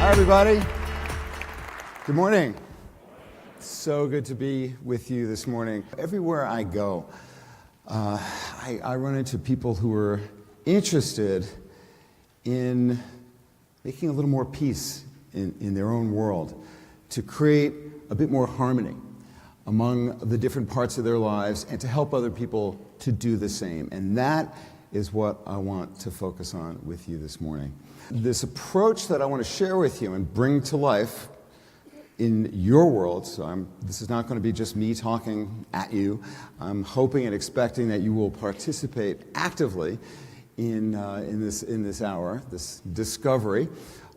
Hi, everybody. Good morning. So good to be with you this morning. Everywhere I go, I run into people who are interested in making a little more peace in their own world, to create a bit more harmony among the different parts of their lives, and to help other people to do the same. And that is what I want to focus on with you this morning. This approach that I want to share with you and bring to life in your world, so this is not going to be just me talking at you. I'm hoping and expecting that you will participate actively in this hour, this discovery,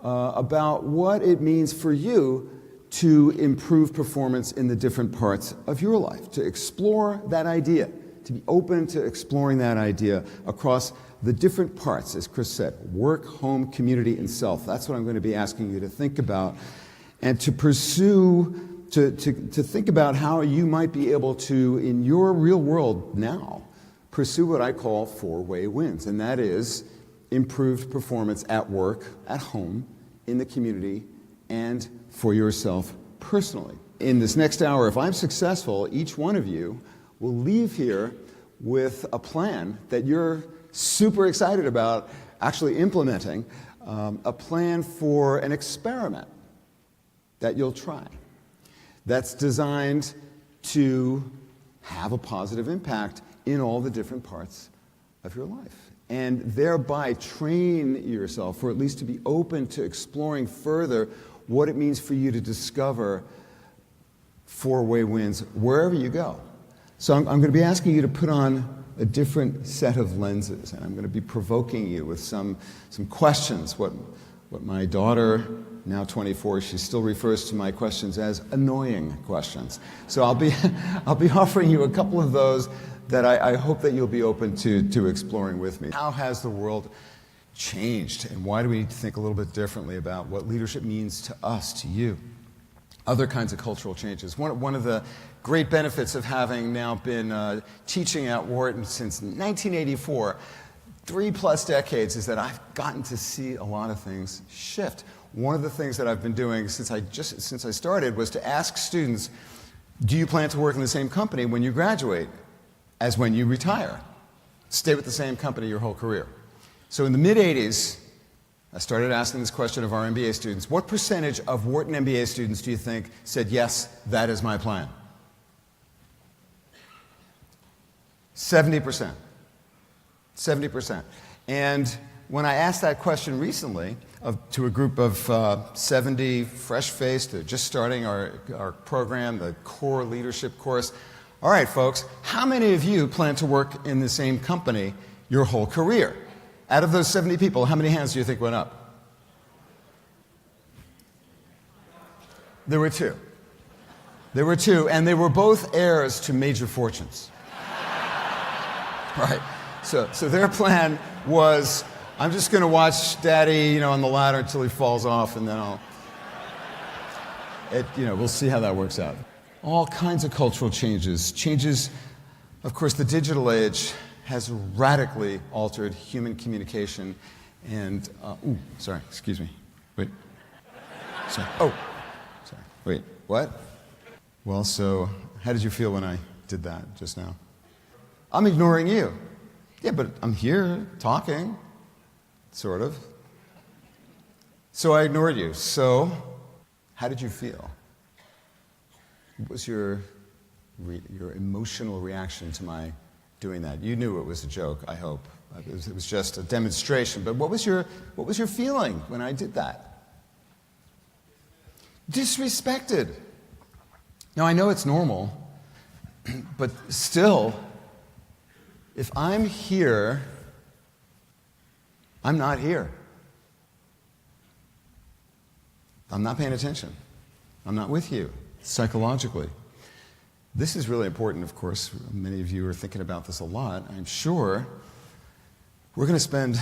about what it means for you to improve performance in the different parts of your life, to explore that idea, to be open to exploring that idea across the different parts, as Chris said, work, home, community, and self. That's what I'm going to be asking you to think about, and to pursue, to think about how you might be able to, in your real world now, pursue what I call FourWay Wins, and that is improved performance at work, at home, in the community, and for yourself personally. In this next hour, if I'm successful, each one of you will leave here with a plan that you're super excited about actually implementing, a plan for an experiment that you'll try that's designed to have a positive impact in all the different parts of your life, and thereby train yourself, or at least to be open to exploring further what it means for you to discover FourWay Wins wherever you go. So I'm going to be asking you to put on a different set of lenses, and I'm going to be provoking you with some questions. What my daughter, now 24, she still refers to my questions as annoying questions. So I'll be offering you a couple of those that I hope that you'll be open to exploring with me. How has the world changed, and why do we need to think a little bit differently about what leadership means to us, to you? Other kinds of cultural changes. One of the great benefits of having now been teaching at Wharton since 1984, 3+ decades, is that I've gotten to see a lot of things shift. One of the things that I've been doing since I started was to ask students, do you plan to work in the same company when you graduate as when you retire? Stay with the same company your whole career. So in the mid-'80s, I started asking this question of our MBA students. What percentage of Wharton MBA students do you think said, yes, that is my plan? 70%. 70%. And when I asked that question recently to a group of 70 fresh-faced, just starting our program, the core leadership course, all right, folks, how many of you plan to work in the same company your whole career? Out of those 70 people, how many hands do you think went up? There were two. There were two, and they were both heirs to major fortunes. Right. So their plan was, I'm just going to watch Daddy, on the ladder until he falls off, and then we'll see how that works out. All kinds of cultural changes. Changes, of course, the digital age has radically altered human communication, and sorry, excuse me. Wait. Sorry. Oh, sorry. Wait. What? Well, so how did you feel when I did that just now? I'm ignoring you. Yeah, but I'm here talking, sort of. So I ignored you. So how did you feel? What was your emotional reaction to my doing that? You knew it was a joke, I hope. It was just a demonstration. But what was your feeling when I did that? Disrespected. Now, I know it's normal, but still, if I'm here, I'm not here. I'm not paying attention. I'm not with you, psychologically. This is really important, of course. Many of you are thinking about this a lot, I'm sure. We're going to spend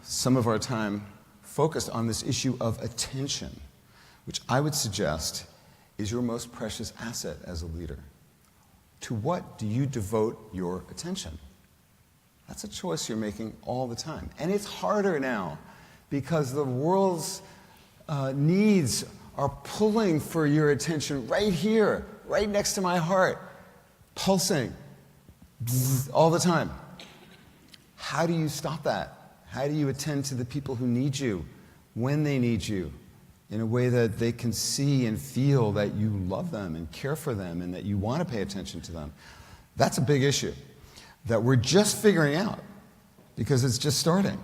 some of our time focused on this issue of attention, which I would suggest is your most precious asset as a leader. To what do you devote your attention? That's a choice you're making all the time. And it's harder now because the world's needs are pulling for your attention right here, right next to my heart, pulsing all the time. How do you stop that? How do you attend to the people who need you when they need you in a way that they can see and feel that you love them and care for them and that you want to pay attention to them? That's a big issue that we're just figuring out because it's just starting.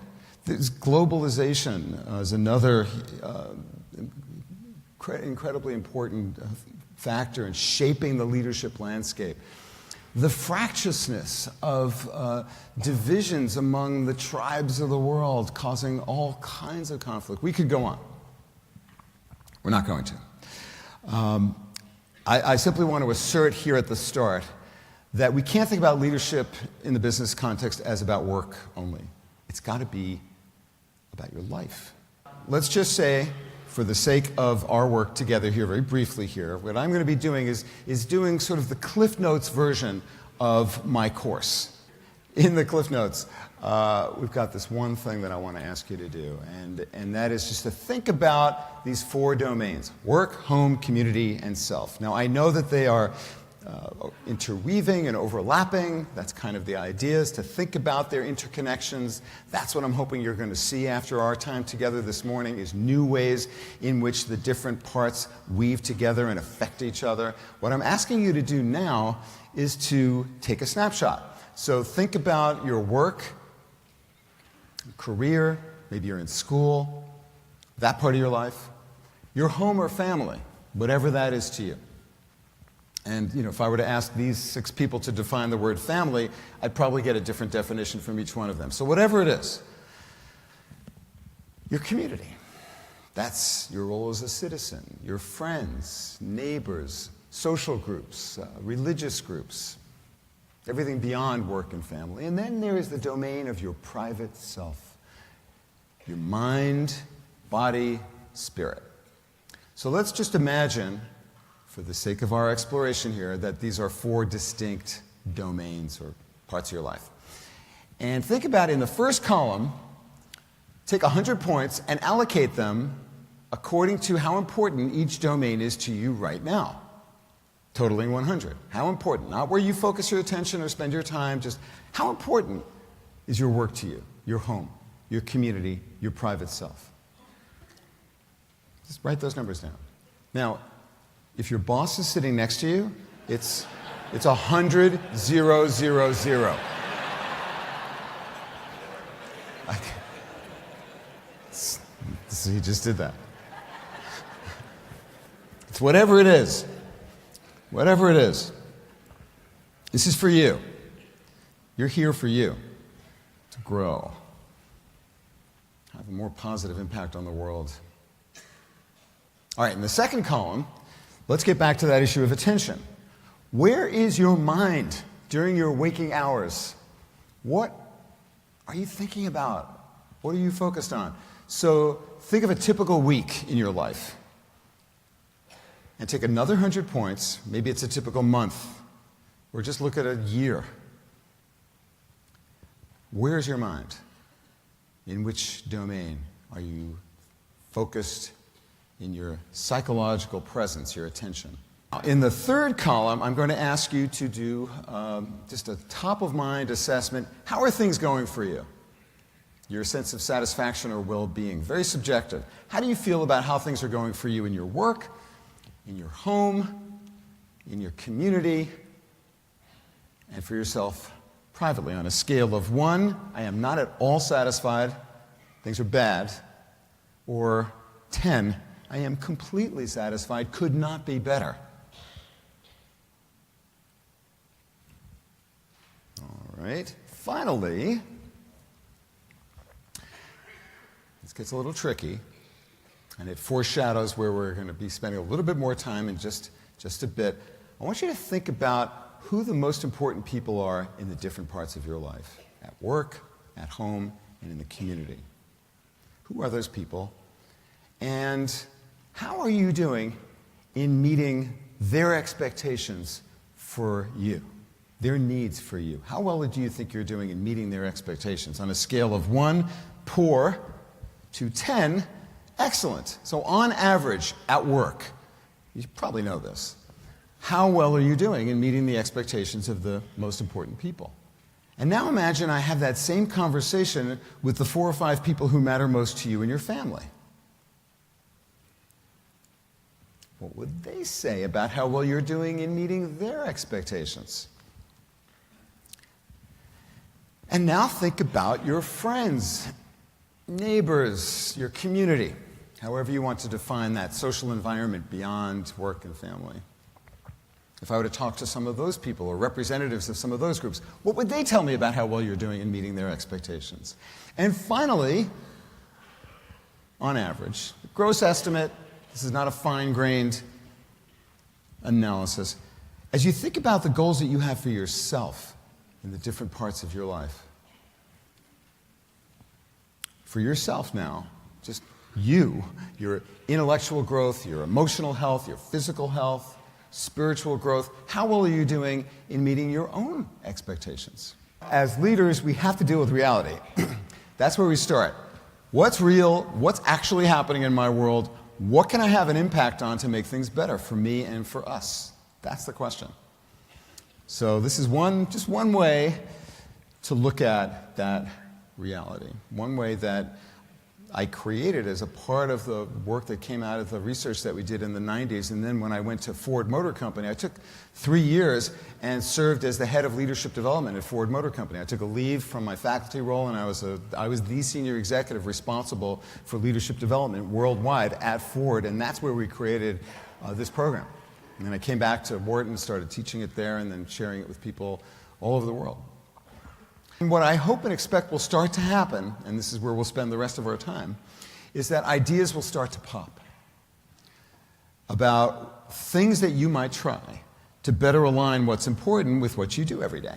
This globalization is another incredibly important factor in shaping the leadership landscape. The fractiousness of divisions among the tribes of the world causing all kinds of conflict. We could go on. We're not going to. I simply want to assert here at the start that we can't think about leadership in the business context as about work only. It's got to be about your life. Let's just say, for the sake of our work together here, very briefly here, what I'm going to be doing is doing sort of the Cliff Notes version of my course. In the Cliff Notes, we've got this one thing that I want to ask you to do, and that is just to think about these 4 domains: work, home, community, and self. Now, I know that they are interweaving and overlapping. That's kind of the idea, is to think about their interconnections. That's what I'm hoping you're going to see after our time together this morning, is new ways in which the different parts weave together and affect each other. What I'm asking you to do now is to take a snapshot. So think about your work, career, maybe you're in school, that part of your life, your home or family, whatever that is to you. And if I were to ask these 6 people to define the word family, I'd probably get a different definition from each one of them. So whatever it is, your community, that's your role as a citizen, your friends, neighbors, social groups, religious groups, everything beyond work and family. And then there is the domain of your private self, your mind, body, spirit. So let's just imagine, for the sake of our exploration here, that these are 4 distinct domains or parts of your life. And think about, in the first column, take 100 points and allocate them according to how important each domain is to you right now. Totaling 100. How important? Not where you focus your attention or spend your time, just how important is your work to you, your home, your community, your private self. Just write those numbers down. Now, if your boss is sitting next to you, it's 100, 0, 0, 0. So he just did that. It's whatever it is. Whatever it is. This is for you. You're here for you to grow, have a more positive impact on the world. All right, in the second column, let's get back to that issue of attention. Where is your mind during your waking hours? What are you thinking about? What are you focused on? So think of a typical week in your life and take another 100 points. Maybe it's a typical month, or just look at a year. Where's your mind? In which domain are you focused in your psychological presence, your attention? In the third column, I'm going to ask you to do just a top-of-mind assessment. How are things going for you? Your sense of satisfaction or well-being. Very subjective. How do you feel about how things are going for you in your work, in your home, in your community, and for yourself privately? On a scale of 1, I am not at all satisfied, things are bad, or 10, I am completely satisfied, could not be better. All right. Finally, this gets a little tricky, and it foreshadows where we're going to be spending a little bit more time in just a bit. I want you to think about who the most important people are in the different parts of your life, at work, at home, and in the community. Who are those people? And how are you doing in meeting their expectations for you, their needs for you? How well do you think you're doing in meeting their expectations? On a scale of 1, poor, to 10, Excellent. So on average, at work, you probably know this, how well are you doing in meeting the expectations of the most important people? And now imagine I have that same conversation with the 4 or 5 people who matter most to you and your family. What would they say about how well you're doing in meeting their expectations? And now think about your friends, neighbors, your community, however you want to define that social environment beyond work and family. If I were to talk to some of those people or representatives of some of those groups, what would they tell me about how well you're doing in meeting their expectations? And finally, on average, gross estimate, this is not a fine-grained analysis. As you think about the goals that you have for yourself in the different parts of your life, for yourself now, just you, your intellectual growth, your emotional health, your physical health, spiritual growth, how well are you doing in meeting your own expectations? As leaders, we have to deal with reality. That's where we start. What's real? What's actually happening in my world? What can I have an impact on to make things better for me and for us? That's the question. So this is just one way to look at that reality. One way that I created as a part of the work that came out of the research that we did in the 90s. And then when I went to Ford Motor Company, I took 3 years and served as the head of leadership development at Ford Motor Company. I took a leave from my faculty role, and I was the senior executive responsible for leadership development worldwide at Ford, and that's where we created this program. And then I came back to Wharton, started teaching it there, and then sharing it with people all over the world. And what I hope and expect will start to happen, and this is where we'll spend the rest of our time, is that ideas will start to pop about things that you might try to better align what's important with what you do every day,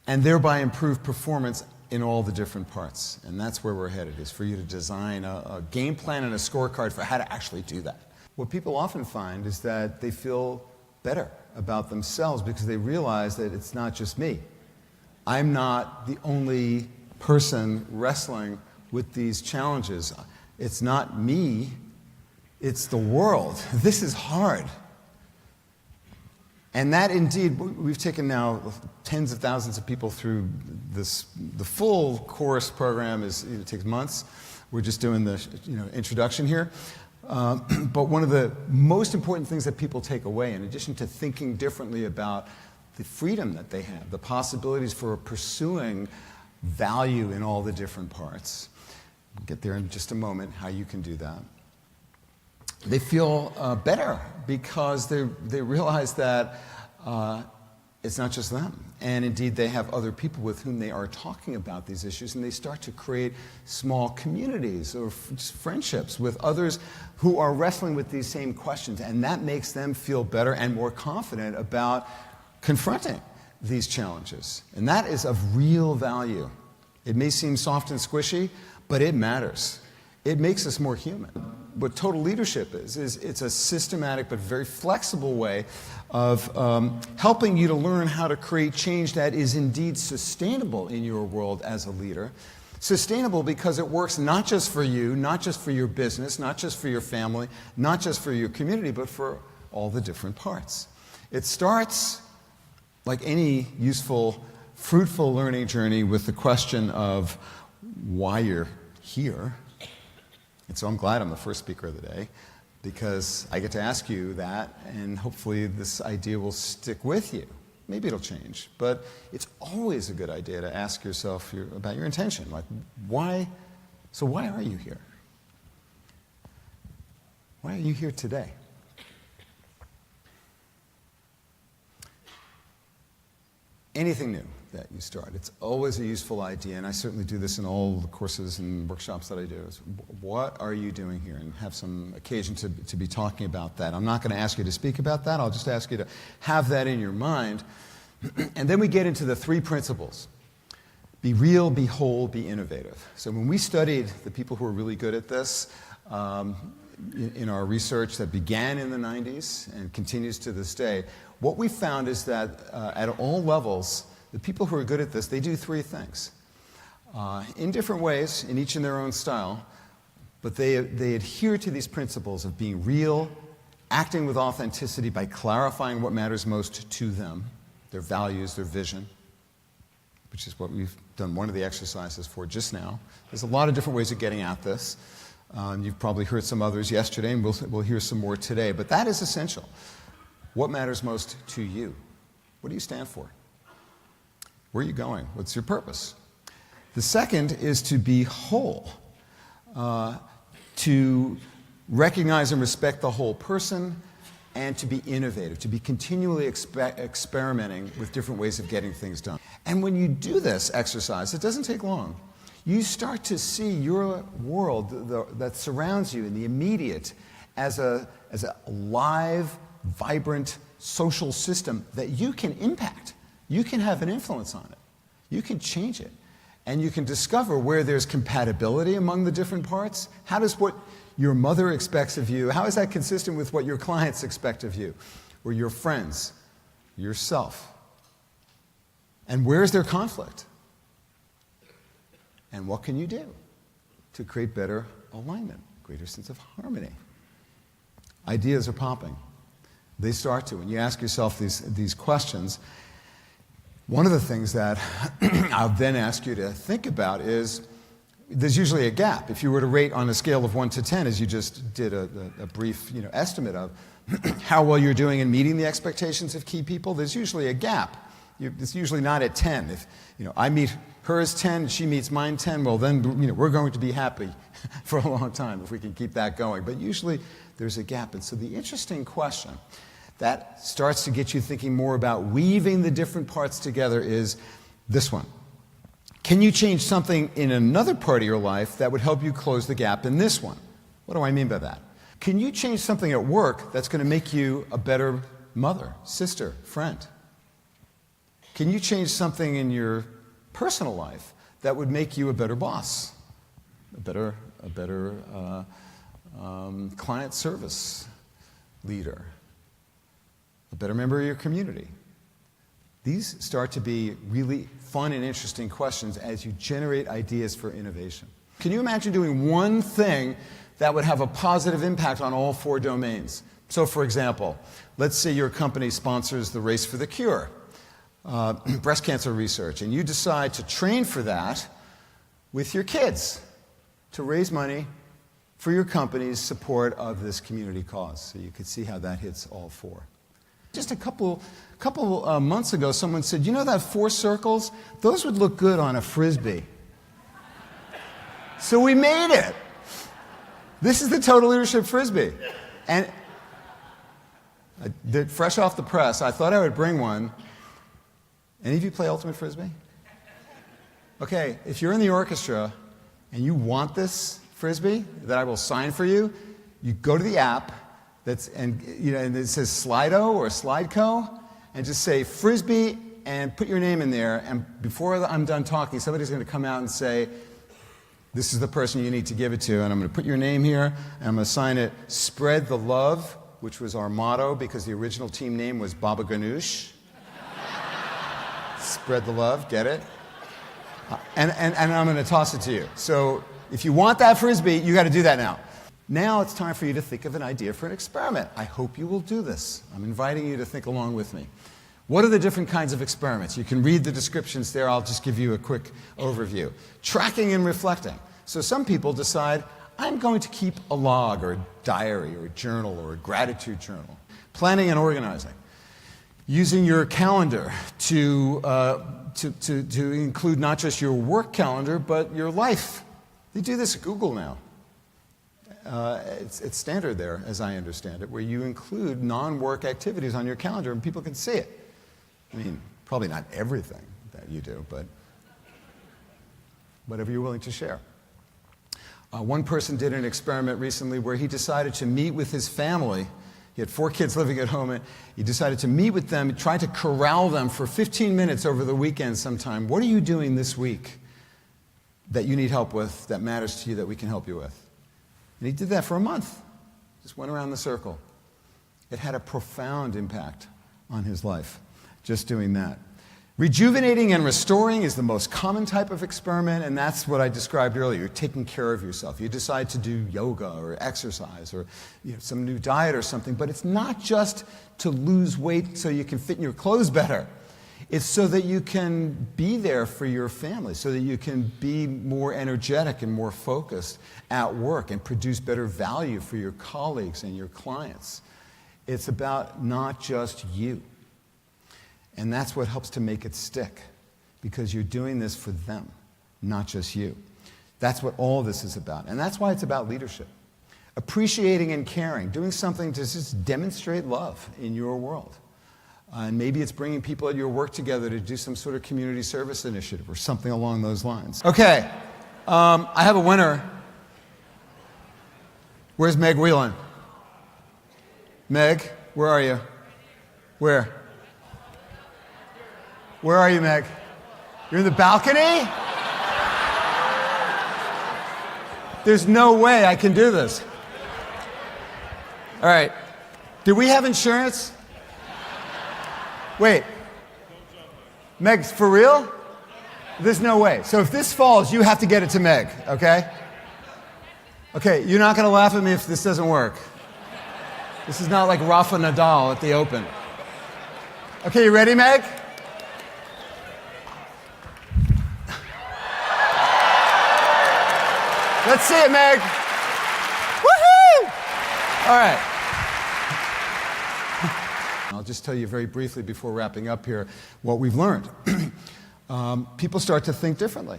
and thereby improve performance in all the different parts. And that's where we're headed, is for you to design a game plan and a scorecard for how to actually do that. What people often find is that they feel better about themselves because they realize that it's not just me. I'm not the only person wrestling with these challenges. It's not me, it's the world. This is hard. And that indeed, we've taken now tens of thousands of people through this. The full course program it takes months. We're just doing the introduction here. But one of the most important things that people take away, in addition to thinking differently about the freedom that they have, the possibilities for pursuing value in all the different parts. We'll get there in just a moment, how you can do that. They feel better because they realize that it's not just them. And indeed, they have other people with whom they are talking about these issues, and they start to create small communities or just friendships with others who are wrestling with these same questions. And that makes them feel better and more confident about confronting these challenges. And that is of real value. It may seem soft and squishy, but it matters. It makes us more human. What total leadership is it's a systematic but very flexible way of helping you to learn how to create change that is indeed sustainable in your world as a leader. Sustainable because it works not just for you, not just for your business, not just for your family, not just for your community, but for all the different parts. It starts, like any useful, fruitful learning journey, with the question of why you're here. And so I'm glad I'm the first speaker of the day, because I get to ask you that, and hopefully this idea will stick with you. Maybe it'll change, but it's always a good idea to ask yourself about your intention. Like, why? So why are you here? Why are you here today? Anything new that you start, it's always a useful idea, and I certainly do this in all the courses and workshops that I do, is what are you doing here? And have some occasion to be talking about that. I'm not going to ask you to speak about that, I'll just ask you to have that in your mind. And then we get into the 3 principles. Be real, be whole, be innovative. So when we studied the people who are really good at this, in our research that began in the 90s and continues to this day, what we found is that at all levels, the people who are good at this, they do 3 things. In different ways, in each in their own style, but they adhere to these principles of being real, acting with authenticity by clarifying what matters most to them, their values, their vision, which is what we've done one of the exercises for just now. There's a lot of different ways of getting at this. You've probably heard some others yesterday, and we'll hear some more today. But that is essential. What matters most to you? What do you stand for? Where are you going? What's your purpose? The second is to be whole, to recognize and respect the whole person, and to be innovative, to be continually experimenting with different ways of getting things done. And when you do this exercise, it doesn't take long. You start to see your world that surrounds you in the immediate as a live, vibrant social system that you can impact. You can have an influence on it. You can change it. And you can discover where there's compatibility among the different parts. How does what your mother expects of you, how is that consistent with what your clients expect of you, or your friends, yourself? And where's their conflict? And what can you do to create better alignment, greater sense of harmony? Ideas are popping. They start to. When you ask yourself these questions, one of the things that I'll then ask you to think about is there's usually a gap. If you were to rate on a scale of 1 to 10, as you just did a brief estimate of how well you're doing in meeting the expectations of key people, there's usually a gap. It's usually not at 10. If I meet hers 10, she meets mine 10, well then we're going to be happy for a long time if we can keep that going. But usually there's a gap. And so the interesting question that starts to get you thinking more about weaving the different parts together is this one. Can you change something in another part of your life that would help you close the gap in this one? What do I mean by that? Can you change something at work that's going to make you a better mother, sister, friend? Can you change something in your personal life that would make you a better boss, a better client service leader, a better member of your community? These start to be really fun and interesting questions as you generate ideas for innovation. Can you imagine doing one thing that would have a positive impact on all 4 domains? So, for example, let's say your company sponsors the Race for the Cure, breast cancer research, and you decide to train for that with your kids to raise money for your company's support of this community cause. So you can see how that hits all 4. Just a couple months ago, someone said, you know that 4 circles? Those would look good on a Frisbee. So we made it. This is the Total Leadership Frisbee. And fresh off the press, I thought I would bring one. Any of you play Ultimate Frisbee? Okay, if you're in the orchestra and you want this Frisbee that I will sign for you, you go to the app, and it says Slido or Slideco, and just say Frisbee and put your name in there, and before I'm done talking, somebody's going to come out and say, this is the person you need to give it to, and I'm going to put your name here, and I'm going to sign it Spread the Love, which was our motto because the original team name was Baba Ganoush. Spread the love, get it? And I'm going to toss it to you. So if you want that Frisbee, you got to do that now. Now it's time for you to think of an idea for an experiment. I hope you will do this. I'm inviting you to think along with me. What are the different kinds of experiments? You can read the descriptions there. I'll just give you a quick overview. Tracking and reflecting. So some people decide, I'm going to keep a log or a diary or a journal or a gratitude journal. Planning and organizing. Using your calendar to include not just your work calendar, but your life. They do this at Google now. It's standard there, as I understand it, where you include non-work activities on your calendar and people can see it. I mean, probably not everything that you do, but whatever you're willing to share. One person did an experiment recently where he decided to meet with his family. He had 4 kids living at home, and he decided to meet with them, try to corral them for 15 minutes over the weekend sometime. What are you doing this week that you need help with, that matters to you, that we can help you with? And he did that for a month. Just went around the circle. It had a profound impact on his life, just doing that. Rejuvenating and restoring is the most common type of experiment, and that's what I described earlier. You're taking care of yourself. You decide to do yoga or exercise or some new diet or something, but it's not just to lose weight so you can fit in your clothes better. It's so that you can be there for your family, so that you can be more energetic and more focused at work and produce better value for your colleagues and your clients. It's about not just you. And that's what helps to make it stick, because you're doing this for them, not just you. That's what all this is about. And that's why it's about leadership. Appreciating and caring, doing something to just demonstrate love in your world. And maybe it's bringing people at your work together to do some sort of community service initiative or something along those lines. Okay, I have a winner. Where's Meg Whelan? Meg, where are you? Where? Where are you, Meg? You're in the balcony? There's no way I can do this. All right. Do we have insurance? Wait. Meg, for real? There's no way. So if this falls, you have to get it to Meg, okay? Okay, you're not going to laugh at me if this doesn't work. This is not like Rafa Nadal at the Open. Okay, you ready, Meg? Let's see it, Meg. Woohoo! All right. I'll just tell you very briefly before wrapping up here what we've learned. People start to think differently.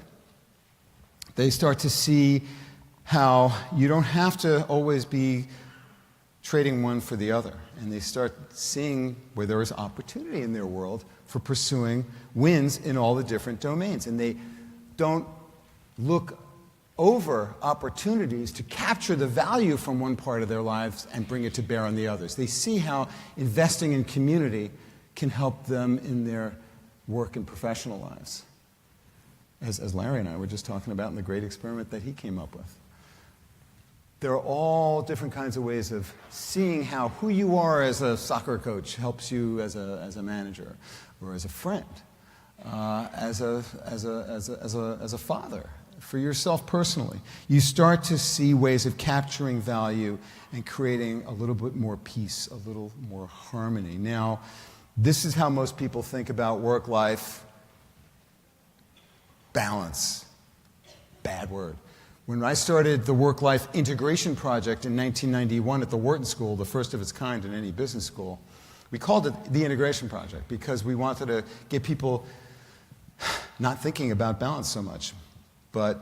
They start to see how you don't have to always be trading one for the other. And they start seeing where there is opportunity in their world for pursuing wins in all the different domains. And they don't look over opportunities to capture the value from one part of their lives and bring it to bear on the others. They see how investing in community can help them in their work and professional lives, as Larry and I were just talking about in the great experiment that he came up with. There are all different kinds of ways of seeing how who you are as a soccer coach helps you as a manager, or as a friend, as a father, for yourself personally. You start to see ways of capturing value and creating a little bit more peace, a little more harmony. Now, this is how most people think about work-life balance. Bad word. When I started the Work-Life Integration Project in 1991 at the Wharton School, the first of its kind in any business school, we called it the Integration Project because we wanted to get people not thinking about balance so much, but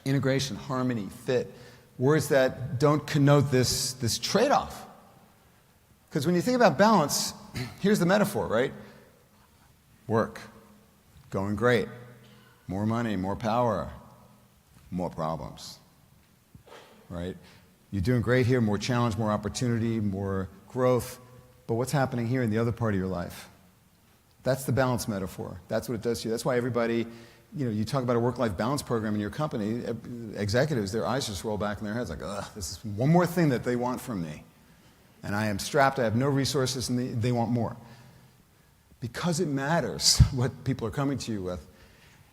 integration, harmony, fit, words that don't connote this trade-off. Because when you think about balance, here's the metaphor, right? Work, going great, more money, more power, more problems, right? You're doing great here, more challenge, more opportunity, more growth, but what's happening here in the other part of your life? That's the balance metaphor. That's what it does to you. That's why everybody, you talk about a work-life balance program in your company, executives, their eyes just roll back in their heads like, ugh, this is one more thing that they want from me. And I am strapped, I have no resources, and they want more. Because it matters what people are coming to you with.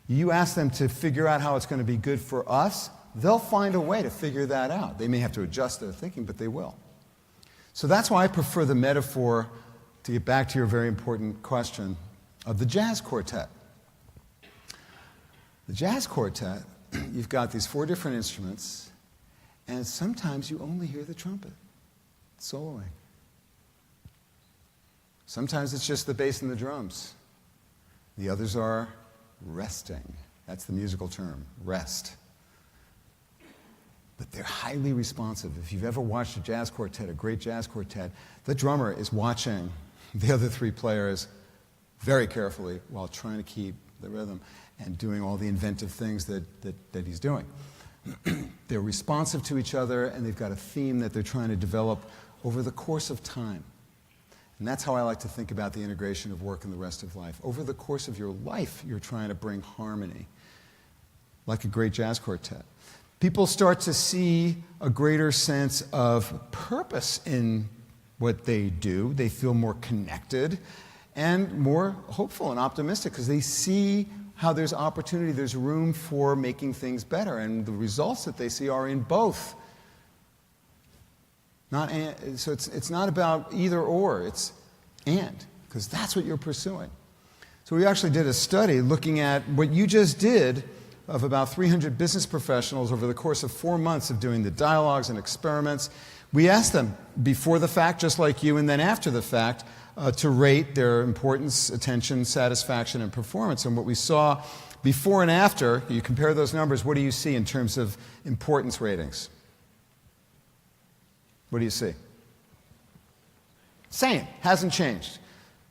You ask them to figure out how it's going to be good for us, they'll find a way to figure that out. They may have to adjust their thinking, but they will. So that's why I prefer the metaphor, to get back to your very important question, of the jazz quartet. The jazz quartet, you've got these 4 different instruments, and sometimes you only hear the trumpet soloing. Sometimes it's just the bass and the drums. The others are resting. That's the musical term, rest. But they're highly responsive. If you've ever watched a jazz quartet, a great jazz quartet, the drummer is watching the other 3 players very carefully while trying to keep the rhythm and doing all the inventive things that he's doing. They're responsive to each other, and they've got a theme that they're trying to develop over the course of time. And that's how I like to think about the integration of work and the rest of life. Over the course of your life, you're trying to bring harmony, like a great jazz quartet. People start to see a greater sense of purpose in what they do. They feel more connected, and more hopeful and optimistic because they see how there's opportunity, there's room for making things better, and the results that they see are in both. So it's not about either or, it's and, because that's what you're pursuing. So we actually did a study looking at what you just did of about 300 business professionals over the course of 4 months of doing the dialogues and experiments. We asked them before the fact, just like you, and then after the fact, to rate their importance, attention, satisfaction, and performance. And what we saw before and after, you compare those numbers, what do you see in terms of importance ratings? What do you see? Same, hasn't changed.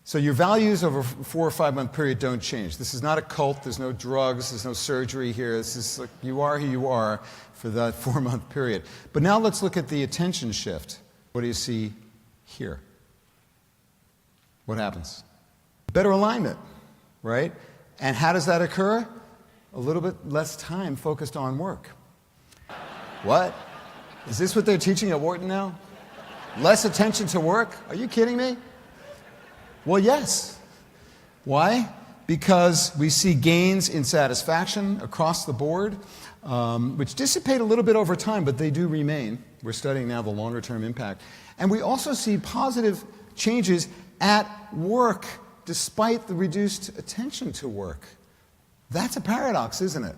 So your values over a 4 or 5 month period don't change. This is not a cult, there's no drugs, there's no surgery here. This is like you are who you are for that 4 month period. But now let's look at the attention shift. What do you see here? What happens? Better alignment, right? And how does that occur? A little bit less time focused on work. What? Is this what they're teaching at Wharton now? Less attention to work? Are you kidding me? Well, yes. Why? Because we see gains in satisfaction across the board, which dissipate a little bit over time, but they do remain. We're studying now the longer-term impact. And we also see positive changes at work, despite the reduced attention to work. That's a paradox, isn't it?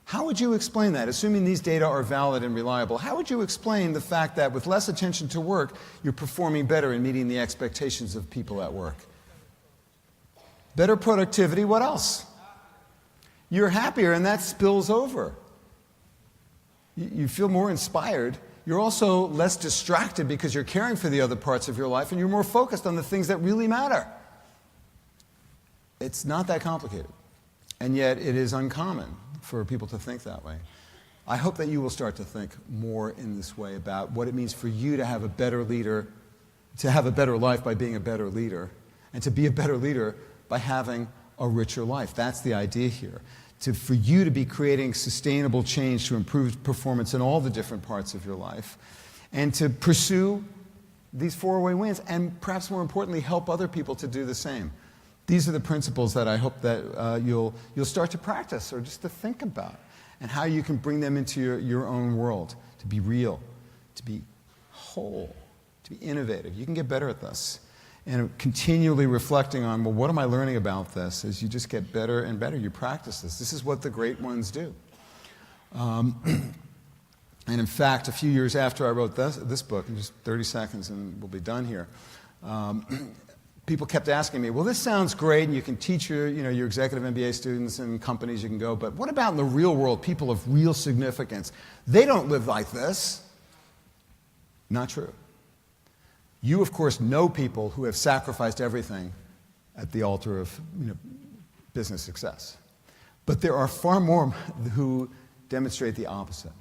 How would you explain that, assuming these data are valid and reliable? How would you explain the fact that with less attention to work, you're performing better in meeting the expectations of people at work? Better productivity, what else? You're happier, and that spills over. You feel more inspired. You're also less distracted because you're caring for the other parts of your life, and you're more focused on the things that really matter. It's not that complicated, and yet it is uncommon for people to think that way. I hope that you will start to think more in this way about what it means for you to have a better leader, to have a better life by being a better leader, and to be a better leader by having a richer life. That's the idea here. For you to be creating sustainable change to improve performance in all the different parts of your life, and to pursue these 4-way wins, and perhaps more importantly, help other people to do the same. These are the principles that I hope that you'll start to practice or just to think about, and how you can bring them into your own world, to be real, to be whole, to be innovative. You can get better at this. And continually reflecting on, well, what am I learning about this? As you just get better and better, you practice this. This is what the great ones do. And in fact, a few years after I wrote this book, in just 30 seconds and we'll be done here, people kept asking me, well, this sounds great, and you can teach your executive MBA students and companies you can go, but what about in the real world, people of real significance? They don't live like this. Not true. You, of course, know people who have sacrificed everything at the altar of business success. But there are far more who demonstrate the opposite.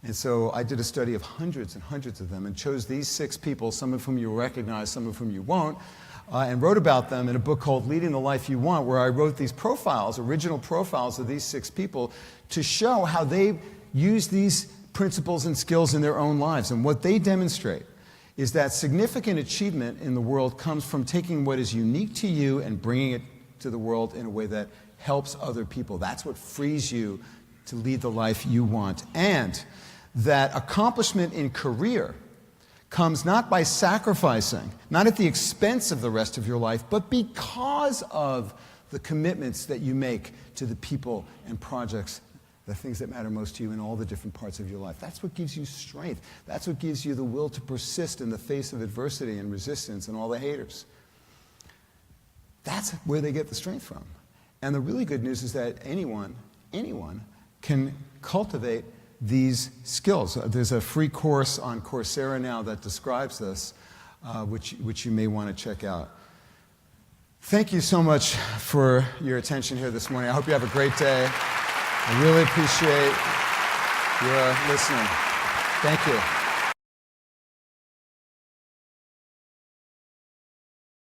And so I did a study of hundreds and hundreds of them and chose these 6 people, some of whom you'll recognize, some of whom you won't, and wrote about them in a book called Leading the Life You Want, where I wrote these profiles, original profiles of these 6 people, to show how they use these principles and skills in their own lives. And what they demonstrate is that significant achievement in the world comes from taking what is unique to you and bringing it to the world in a way that helps other people. That's what frees you to lead the life you want. And that accomplishment in career comes not by sacrificing, not at the expense of the rest of your life, but because of the commitments that you make to the people and projects, the things that matter most to you in all the different parts of your life. That's what gives you strength. That's what gives you the will to persist in the face of adversity and resistance and all the haters. That's where they get the strength from. And the really good news is that anyone can cultivate these skills. There's a free course on Coursera now that describes this, which you may want to check out. Thank you so much for your attention here this morning. I hope you have a great day. I really appreciate your listening. Thank you.